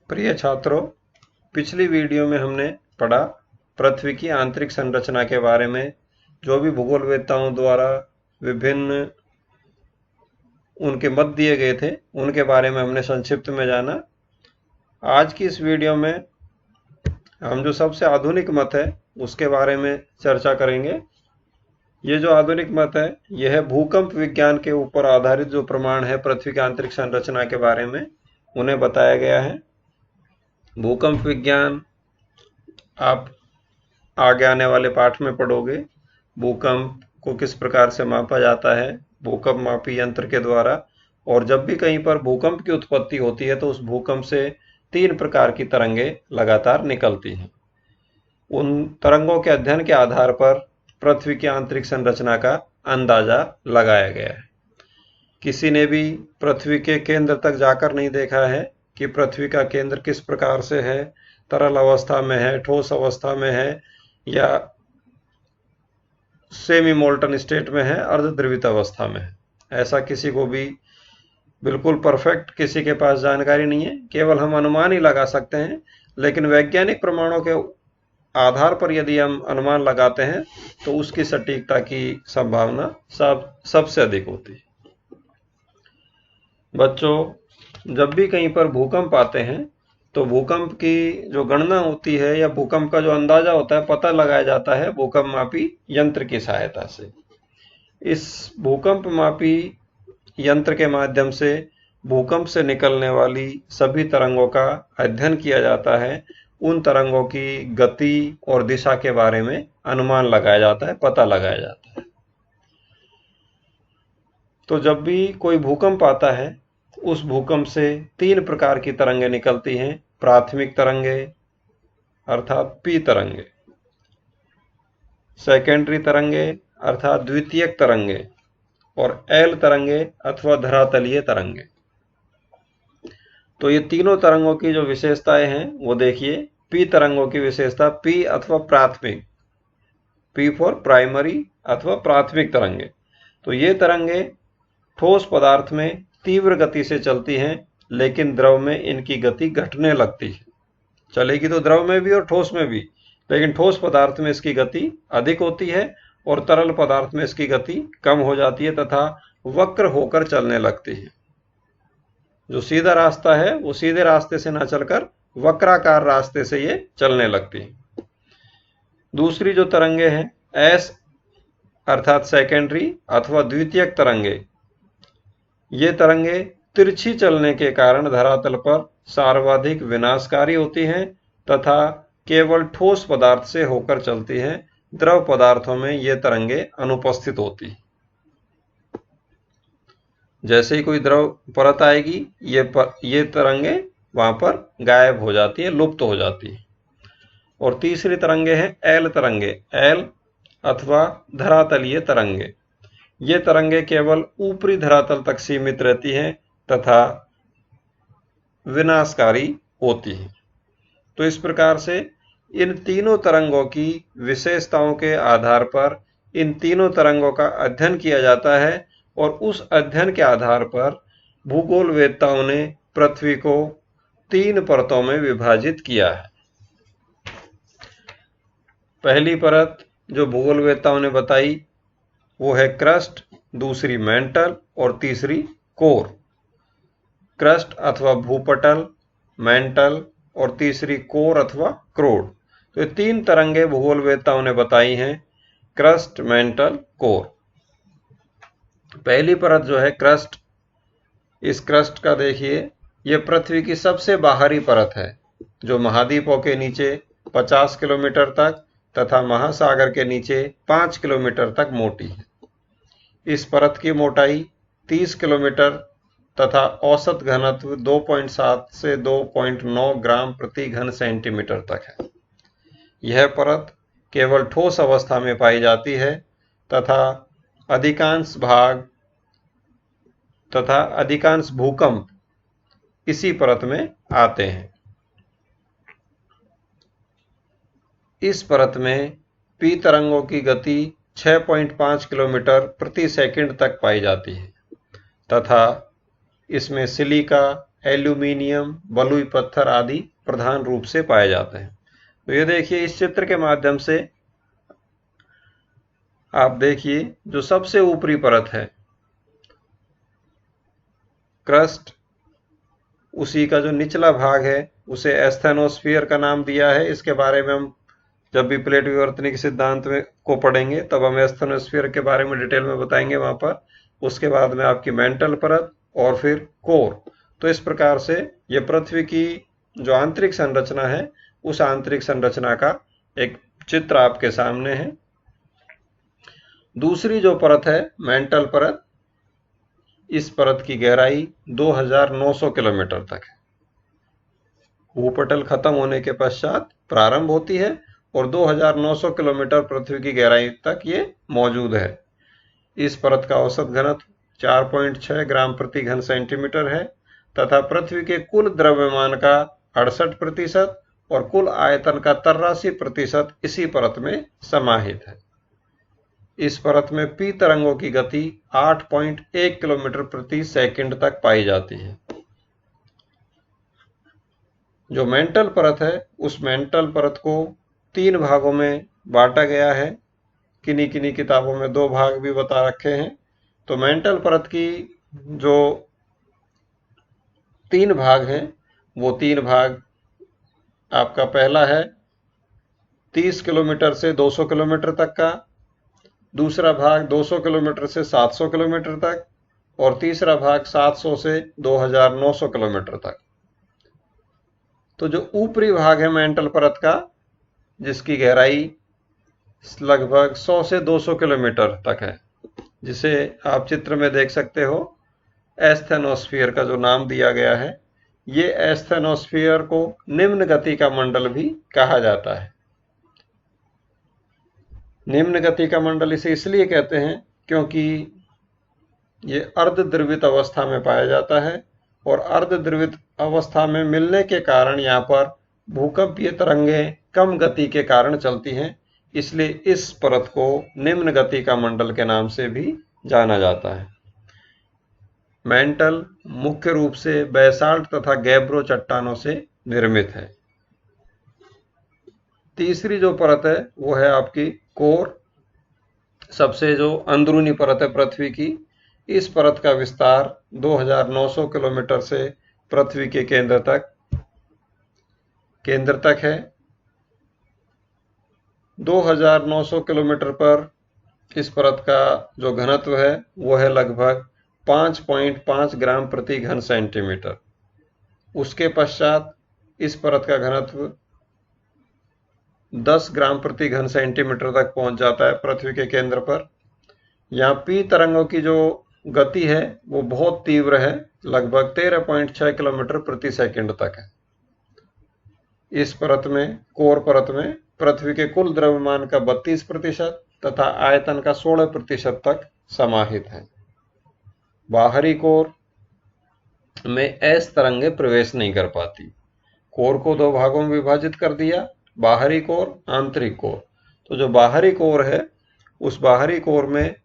प्रिय छात्रों, पिछली वीडियो में हमने पढ़ा पृथ्वी की आंतरिक संरचना के बारे में। जो भी भूगोलवेत्ताओं द्वारा विभिन्न उनके मत दिए गए थे उनके बारे में हमने संक्षिप्त में जाना। आज की इस वीडियो में हम जो सबसे आधुनिक मत है उसके बारे में चर्चा करेंगे। ये जो आधुनिक मत है यह है भूकंप विज्ञान के ऊपर आधारित जो प्रमाण है पृथ्वी की आंतरिक संरचना के बारे में उन्हें बताया गया है। भूकंप विज्ञान आप आगे आने वाले पाठ में पढ़ोगे। भूकंप को किस प्रकार से मापा जाता है भूकंप मापी यंत्र के द्वारा, और जब भी कहीं पर भूकंप की उत्पत्ति होती है तो उस भूकंप से 3 प्रकार की तरंगे लगातार निकलती हैं। उन तरंगों के अध्ययन के आधार पर पृथ्वी की आंतरिक संरचना का अंदाजा लगाया गया है। किसी ने भी पृथ्वी के केंद्र तक जाकर नहीं देखा है कि पृथ्वी का केंद्र किस प्रकार से है, तरल अवस्था में है, ठोस अवस्था में है या सेमी मोल्टन स्टेट में है, अर्धद्रवित अवस्था में है। ऐसा किसी को भी बिल्कुल परफेक्ट किसी के पास जानकारी नहीं है, केवल हम अनुमान ही लगा सकते हैं। लेकिन वैज्ञानिक प्रमाणों के आधार पर यदि हम अनुमान लगाते हैं तो उसकी सटीकता की संभावना सबसे अधिक होती है। बच्चों, जब भी कहीं पर भूकंप आते हैं तो भूकंप की जो गणना होती है या भूकंप का जो अंदाजा होता है पता लगाया जाता है भूकंप मापी यंत्र की सहायता से। इस भूकंप मापी यंत्र के माध्यम से भूकंप से निकलने वाली सभी तरंगों का अध्ययन किया जाता है। उन तरंगों की गति और दिशा के बारे में अनुमान लगाया जाता है, पता लगाया जाता है। तो जब भी कोई भूकंप आता है उस भूकंप से 3 प्रकार की तरंगें निकलती हैं। प्राथमिक तरंगे अर्थात पी तरंगे, सेकेंडरी तरंगे अर्थात द्वितीयक तरंगे, और एल तरंगे अथवा धरातलीय तरंगे। तो ये तीनों तरंगों की जो विशेषताएं हैं वो देखिए। पी तरंगों की विशेषता पी अथवा प्राथमिक, पी फॉर प्राइमरी अथवा प्राथमिक तरंगे। तो ये तरंगे ठोस पदार्थ में तीव्र गति से चलती हैं, लेकिन द्रव में इनकी गति घटने लगती है। चलेगी तो द्रव में भी और ठोस में भी, लेकिन ठोस पदार्थ में इसकी गति अधिक होती है और तरल पदार्थ में इसकी गति कम हो जाती है तथा वक्र होकर चलने लगती है। जो सीधा रास्ता है वो सीधे रास्ते से ना चलकर वक्राकार रास्ते से ये चलने लगती है। दूसरी जो तरंगे हैं एस अर्थात सेकेंडरी अथवा द्वितीयक तरंगे, ये तरंगे तिरछी चलने के कारण धरातल पर सर्वाधिक विनाशकारी होती हैं तथा केवल ठोस पदार्थ से होकर चलती हैं। द्रव पदार्थों में ये तरंगे अनुपस्थित होती हैं। जैसे ही कोई द्रव परत आएगी ये तरंगे वहां पर गायब हो जाती है, लुप्त हो जाती है। और तीसरी तरंगे हैं एल तरंगे, एल अथवा धरातलीय तरंगे। ये तरंगे केवल ऊपरी धरातल तक सीमित रहती हैं तथा विनाशकारी होती हैं। तो इस प्रकार से इन तीनों तरंगों की विशेषताओं के आधार पर इन तीनों तरंगों का अध्ययन किया जाता है और उस अध्ययन के आधार पर भूगोलवेत्ताओं ने पृथ्वी को 3 परतों में विभाजित किया है। पहली परत जो भूगोलवेत्ताओं ने बताई वो है क्रस्ट, दूसरी मेंटल और तीसरी कोर। क्रस्ट अथवा भूपटल, मेंटल और तीसरी कोर अथवा क्रोड। तो ये 3 तरंगे भूगोलवेत्ताओं ने बताई हैं, क्रस्ट, मेंटल, कोर। पहली परत जो है क्रस्ट, इस क्रस्ट का देखिए ये पृथ्वी की सबसे बाहरी परत है जो महाद्वीपों के नीचे 50 किलोमीटर तक तथा महासागर के नीचे 5 किलोमीटर तक मोटी है। इस परत की मोटाई 30 किलोमीटर तथा औसत घनत्व 2.7 से 2.9 ग्राम प्रति घन सेंटीमीटर तक है। यह परत केवल ठोस अवस्था में पाई जाती है तथा अधिकांश भूकंप इसी परत में आते हैं। इस परत में पी तरंगों की गति 6.5 किलोमीटर प्रति सेकंड तक पाई जाती है तथा इसमें सिलिका, एल्यूमिनियम, बलुई पत्थर आदि प्रधान रूप से पाए जाते हैं। तो ये देखिए, इस चित्र के माध्यम से आप देखिए, जो सबसे ऊपरी परत है क्रस्ट, उसी का जो निचला भाग है उसे एस्थेनोस्फीयर का नाम दिया है। इसके बारे में हम जब भी प्लेट विवर्तनिक सिद्धांत में को पढ़ेंगे तब हम एस्थेनोस्फीयर के बारे में डिटेल में बताएंगे वहां पर। उसके बाद में आपकी मेंटल परत और फिर कोर। तो इस प्रकार से ये पृथ्वी की जो आंतरिक संरचना है उस आंतरिक संरचना का एक चित्र आपके सामने है। दूसरी जो परत है मेंटल परत, इस परत की गहराई 2900 किलोमीटर तक है। भूपटल खत्म होने के पश्चात प्रारंभ होती है और 2900 किलोमीटर पृथ्वी की गहराई तक ये मौजूद है। इस परत का औसत घनत्व 4.6 ग्राम प्रति घन सेंटीमीटर है तथा पृथ्वी के कुल द्रव्यमान का 68% और कुल आयतन का 83% इसी परत में समाहित है। इस परत में पी तरंगों की गति 8.1 किलोमीटर प्रति सेकंड तक पाई जाती है। जो मेंटल परत है उस मेंटल परत को 3 भागों में बांटा गया है। किन्हीं किन्हीं किताबों में 2 भाग भी बता रखे हैं। तो मेंटल परत की जो 3 भाग हैं वो 3 भाग आपका पहला है 30 किलोमीटर से 200 किलोमीटर तक का, दूसरा भाग 200 किलोमीटर से 700 किलोमीटर तक और तीसरा भाग 700 से 2900 किलोमीटर तक। तो जो ऊपरी भाग है मेंटल परत का, जिसकी गहराई लगभग 100 से 200 किलोमीटर तक है, जिसे आप चित्र में देख सकते हो, एस्थेनोस्फीयर का जो नाम दिया गया है, ये एस्थेनोस्फीयर को निम्न गति का मंडल भी कहा जाता है। निम्न गति का मंडल इसे इसलिए कहते हैं क्योंकि ये अर्धद्रवित अवस्था में पाया जाता है और अर्धद्रवित अवस्था में मिलने के कारण यहाँ पर भूकंपीय तरंगें कम गति के कारण चलती हैं। इसलिए इस परत को निम्न गति का मंडल के नाम से भी जाना जाता है। मेंटल मुख्य रूप से बेसाल्ट तथा गैब्रो चट्टानों से निर्मित है। तीसरी जो परत है वो है आपकी कोर, सबसे जो अंदरूनी परत है पृथ्वी की। इस परत का विस्तार 2900 किलोमीटर से पृथ्वी के केंद्र तक है। 2900 किलोमीटर पर इस परत का जो घनत्व है वो है लगभग 5.5 ग्राम प्रति घन सेंटीमीटर। उसके पश्चात इस परत का घनत्व 10 ग्राम प्रति घन सेंटीमीटर तक पहुंच जाता है पृथ्वी के केंद्र पर। यहाँ पी तरंगों की जो गति है वो बहुत तीव्र है, लगभग 13.6 किलोमीटर प्रति सेकंड तक है। इस परत में, कोर परत में, पृथ्वी के कुल द्रव्यमान का 32% तथा आयतन का 16% तक समाहित है। बाहरी कोर में एस तरंगे प्रवेश नहीं कर पाती। कोर को 2 भागों में विभाजित कर दिया, बाहरी कोर, आंतरिक कोर। तो जो बाहरी कोर है उस बाहरी कोर में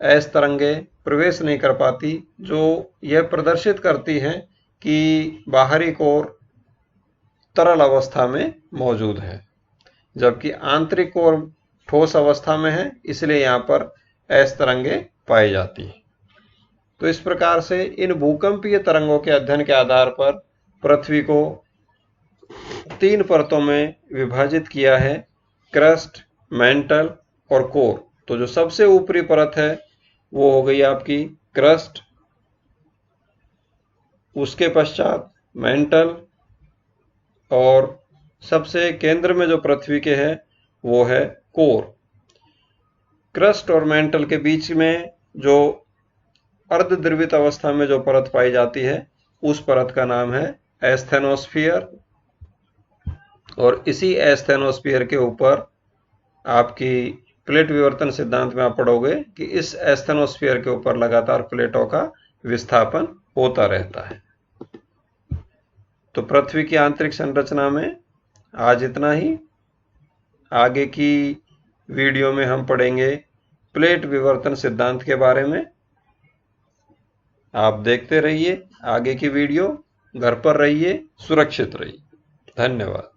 एस तरंगे प्रवेश नहीं कर पाती, जो यह प्रदर्शित करती हैं कि बाहरी कोर तरल अवस्था में मौजूद है, जबकि आंतरिक कोर ठोस अवस्था में है, इसलिए यहाँ पर एस तरंगे पाई जाती हैं। तो इस प्रकार से इन भूकंपीय तरंगों के अध्ययन के आधार पर पृथ्वी को 3 परतों में विभाजित किया है, क्रस्ट, मेंटल और कोर। तो जो सबसे ऊपरी परत है वो हो गई आपकी क्रस्ट, उसके पश्चात मेंटल और सबसे केंद्र में जो पृथ्वी के है वो है कोर। क्रस्ट और मेंटल के बीच में जो अर्धद्रवित अवस्था में जो परत पाई जाती है उस परत का नाम है एस्थेनोस्फीयर। और इसी एस्थेनोस्फीयर के ऊपर आपकी प्लेट विवर्तन सिद्धांत में आप पढ़ोगे कि इस एस्थेनोस्फीयर के ऊपर लगातार प्लेटों का विस्थापन होता रहता है। तो पृथ्वी की आंतरिक संरचना में आज इतना ही। आगे की वीडियो में हम पढ़ेंगे प्लेट विवर्तन सिद्धांत के बारे में। आप देखते रहिए आगे की वीडियो। घर पर रहिए, सुरक्षित रहिए। धन्यवाद।